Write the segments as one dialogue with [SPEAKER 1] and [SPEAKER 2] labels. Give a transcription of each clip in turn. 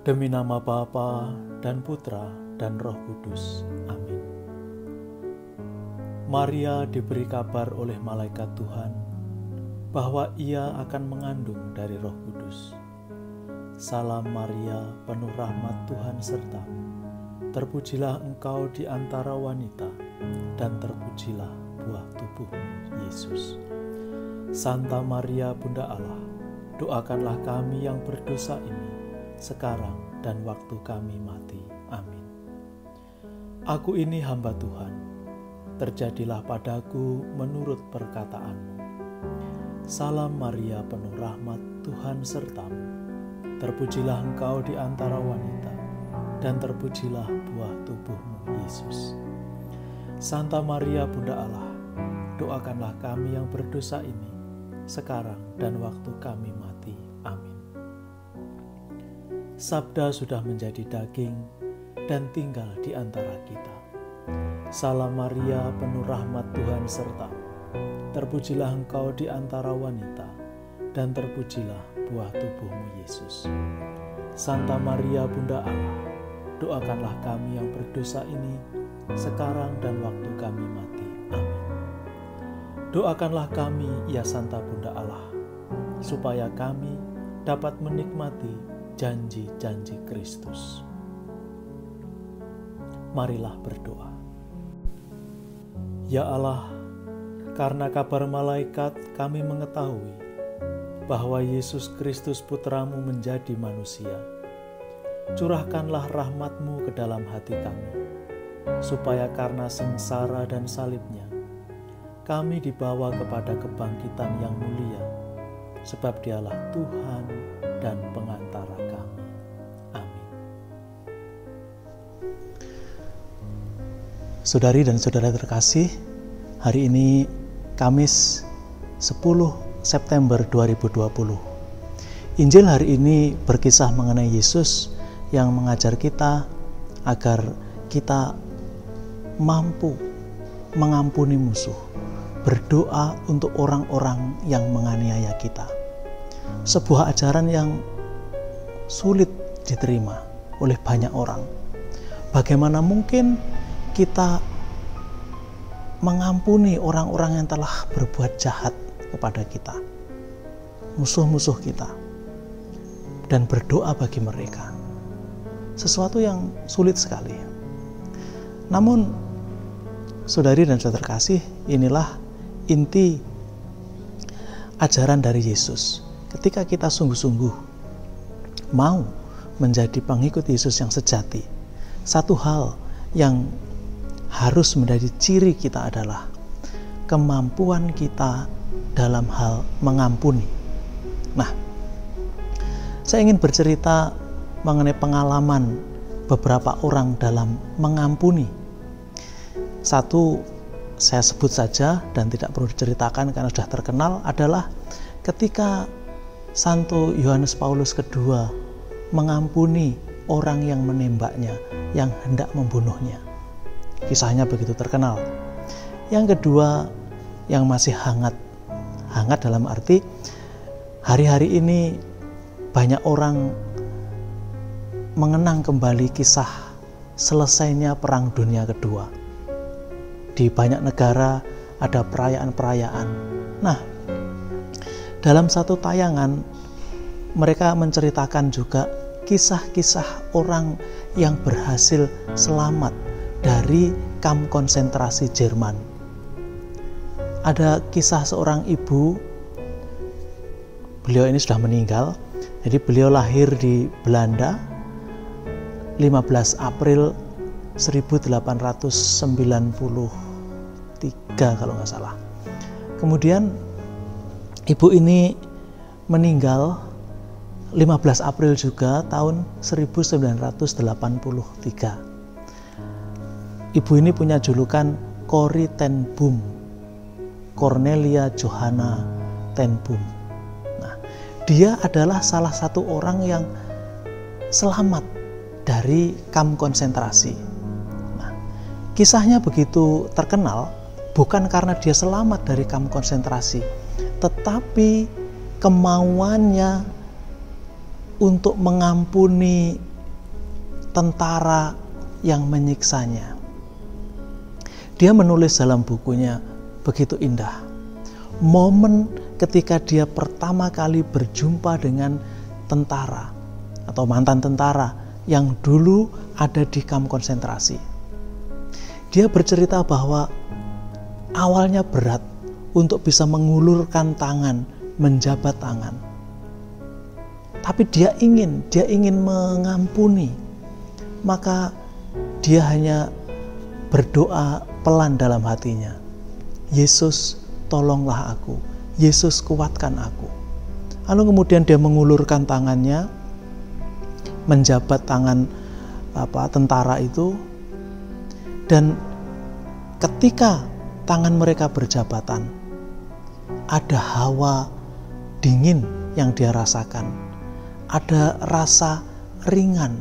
[SPEAKER 1] Demi nama Bapa dan Putra dan Roh Kudus. Amin. Maria diberi kabar oleh malaikat Tuhan bahwa ia akan mengandung dari Roh Kudus. Salam Maria, penuh rahmat Tuhan sertamu. Terpujilah engkau di antara wanita, dan terpujilah buah tubuhmu, Yesus. Santa Maria, Bunda Allah, doakanlah kami yang berdosa ini, sekarang dan waktu kami mati. Amin. Aku ini hamba Tuhan, terjadilah padaku menurut perkataanmu. Salam Maria, penuh rahmat Tuhan sertamu. Terpujilah engkau di antara wanita, dan terpujilah buah tubuhmu, Yesus. Santa Maria, Bunda Allah, doakanlah kami yang berdosa ini, sekarang dan waktu kami mati. Amin. Sabda sudah menjadi daging dan tinggal di antara kita. Salam Maria, penuh rahmat Tuhan sertamu. Terpujilah engkau di antara wanita, dan terpujilah buah tubuhmu, Yesus. Santa Maria, Bunda Allah, doakanlah kami yang berdosa ini, sekarang dan waktu kami mati. Amin. Doakanlah kami, ya Santa Bunda Allah, supaya kami dapat menikmati janji-janji Kristus. Marilah berdoa. Ya Allah, karena kabar malaikat kami mengetahui bahwa Yesus Kristus Putramu menjadi manusia. Curahkanlah rahmat-Mu ke dalam hati kami, supaya karena sengsara dan salibnya, kami dibawa kepada kebangkitan yang mulia, sebab Dialah Tuhan dan pengantara kami. Amin. Saudari dan saudara terkasih, hari ini Kamis 10 September 2020. Injil hari ini berkisah mengenai Yesus yang mengajar kita agar kita mampu mengampuni musuh, berdoa untuk orang-orang yang menganiaya kita. Sebuah ajaran yang sulit diterima oleh banyak orang. Bagaimana mungkin kita mengampuni orang-orang yang telah berbuat jahat kepada kita, musuh-musuh kita, dan berdoa bagi mereka? Sesuatu yang sulit sekali. Namun, saudari dan saudara terkasih, inilah inti ajaran dari Yesus. Ketika kita sungguh-sungguh mau menjadi pengikut Yesus yang sejati, satu hal yang harus menjadi ciri kita adalah kemampuan kita dalam hal mengampuni. Nah, saya ingin bercerita mengenai pengalaman beberapa orang dalam mengampuni. Satu, saya sebut saja dan tidak perlu diceritakan karena sudah terkenal, adalah ketika Santo Yohanes Paulus II mengampuni orang yang menembaknya, yang hendak membunuhnya. Kisahnya begitu terkenal. Yang kedua, yang masih hangat dalam arti hari-hari ini banyak orang mengenang kembali kisah selesainya Perang Dunia Kedua. Di banyak negara ada perayaan-perayaan. Nah, dalam satu tayangan mereka menceritakan juga kisah-kisah orang yang berhasil selamat dari kamp konsentrasi Jerman. Ada kisah seorang ibu, beliau ini sudah meninggal, jadi beliau lahir di Belanda 15 April 1893 kalau nggak salah. Kemudian ibu ini meninggal 15 April juga tahun 1983. Ibu ini punya julukan Corrie ten Boom, Cornelia Johanna ten Boom. Nah, dia adalah salah satu orang yang selamat dari kamp konsentrasi. Nah, kisahnya begitu terkenal bukan karena dia selamat dari kamp konsentrasi, tetapi kemauannya untuk mengampuni tentara yang menyiksanya. Dia menulis dalam bukunya begitu indah. Momen ketika dia pertama kali berjumpa dengan tentara atau mantan tentara yang dulu ada di kamp konsentrasi. Dia bercerita bahwa awalnya berat untuk bisa mengulurkan tangan, menjabat tangan. Tapi dia ingin mengampuni. Maka dia hanya berdoa pelan dalam hatinya. Yesus, tolonglah aku. Yesus, kuatkan aku. Lalu kemudian dia mengulurkan tangannya, menjabat tangan tentara itu, dan ketika tangan mereka berjabatan, ada hawa dingin yang dia rasakan, ada rasa ringan,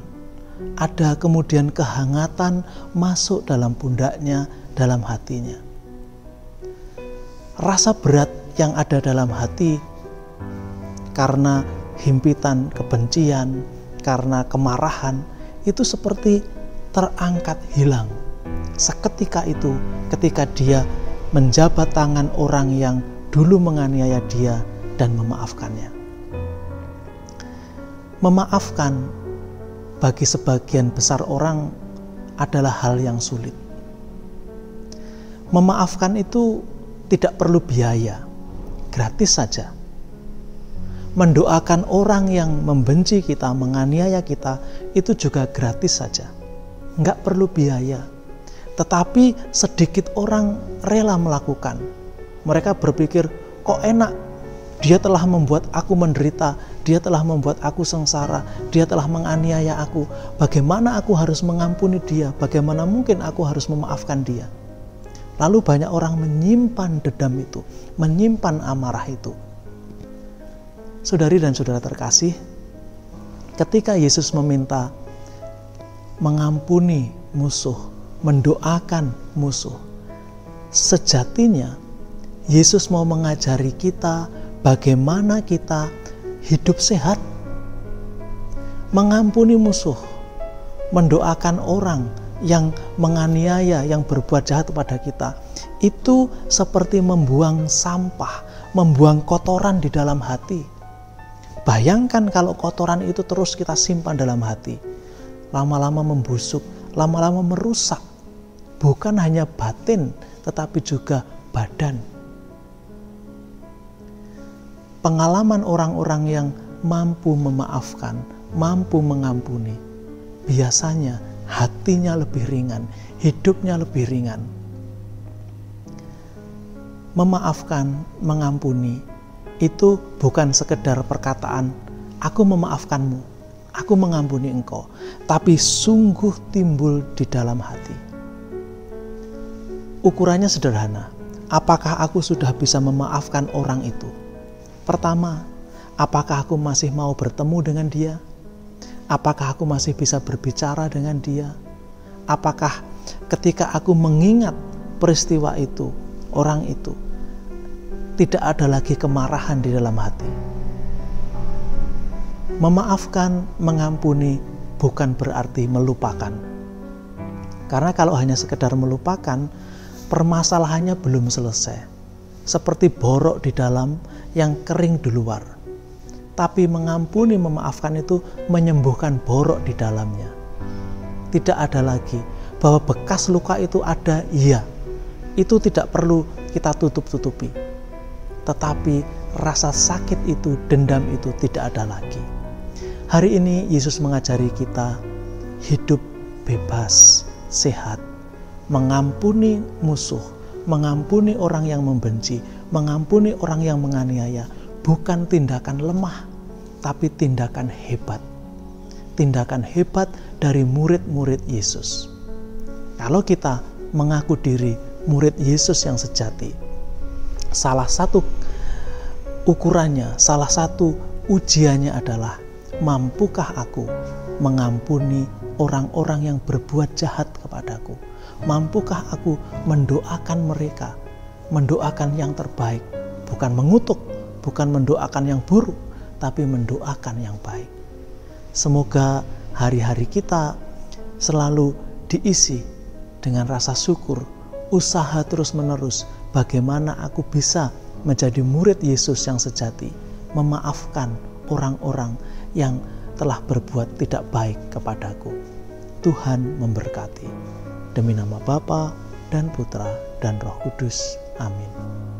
[SPEAKER 1] ada kemudian kehangatan masuk dalam pundaknya, dalam hatinya. Rasa berat yang ada dalam hati karena himpitan kebencian, karena kemarahan, itu seperti terangkat hilang. Seketika itu, ketika dia menjabat tangan orang yang dulu menganiaya dia dan memaafkannya. Memaafkan bagi sebagian besar orang adalah hal yang sulit. Memaafkan itu tidak perlu biaya, gratis saja. Mendoakan orang yang membenci kita, menganiaya kita, itu juga gratis saja. Enggak perlu biaya. Tetapi sedikit orang rela melakukan. Mereka berpikir, kok enak, dia telah membuat aku menderita, dia telah membuat aku sengsara, dia telah menganiaya aku. Bagaimana aku harus mengampuni dia? Bagaimana mungkin aku harus memaafkan dia? Lalu banyak orang menyimpan dendam itu, menyimpan amarah itu. Saudari dan saudara terkasih, ketika Yesus meminta mengampuni musuh, mendoakan musuh, sejatinya Yesus mau mengajari kita bagaimana kita hidup sehat, mengampuni musuh, mendoakan orang yang menganiaya, yang berbuat jahat kepada kita. Itu seperti membuang sampah, membuang kotoran di dalam hati. Bayangkan kalau kotoran itu terus kita simpan dalam hati, lama-lama membusuk, lama-lama merusak. Bukan hanya batin, tetapi juga badan. Pengalaman orang-orang yang mampu memaafkan, mampu mengampuni, biasanya hatinya lebih ringan, hidupnya lebih ringan. Memaafkan, mengampuni, itu bukan sekedar perkataan, aku memaafkanmu, aku mengampuni engkau, tapi sungguh timbul di dalam hati. Ukurannya sederhana, apakah aku sudah bisa memaafkan orang itu? Pertama, apakah aku masih mau bertemu dengan dia? Apakah aku masih bisa berbicara dengan dia? Apakah ketika aku mengingat peristiwa itu, orang itu, tidak ada lagi kemarahan di dalam hati? Memaafkan, mengampuni bukan berarti melupakan. Karena kalau hanya sekedar melupakan, permasalahannya belum selesai. Seperti borok di dalam yang kering di luar. Tapi mengampuni, memaafkan itu menyembuhkan borok di dalamnya. Tidak ada lagi bahwa bekas luka itu ada, iya. Itu tidak perlu kita tutup-tutupi. Tetapi rasa sakit itu, dendam itu tidak ada lagi. Hari ini Yesus mengajari kita hidup bebas, sehat, mengampuni musuh, mengampuni orang yang membenci, mengampuni orang yang menganiaya, bukan tindakan lemah, tapi tindakan hebat. Tindakan hebat dari murid-murid Yesus. Kalau kita mengaku diri murid Yesus yang sejati, salah satu ukurannya, salah satu ujiannya adalah, mampukah aku mengampuni orang-orang yang berbuat jahat kepadaku? Mampukah aku mendoakan mereka, mendoakan yang terbaik, bukan mengutuk, bukan mendoakan yang buruk, tapi mendoakan yang baik. Semoga hari-hari kita selalu diisi dengan rasa syukur, usaha terus-menerus bagaimana aku bisa menjadi murid Yesus yang sejati, memaafkan orang-orang yang telah berbuat tidak baik kepadaku. Tuhan memberkati. Demi nama Bapa dan Putra dan Roh Kudus. Amin.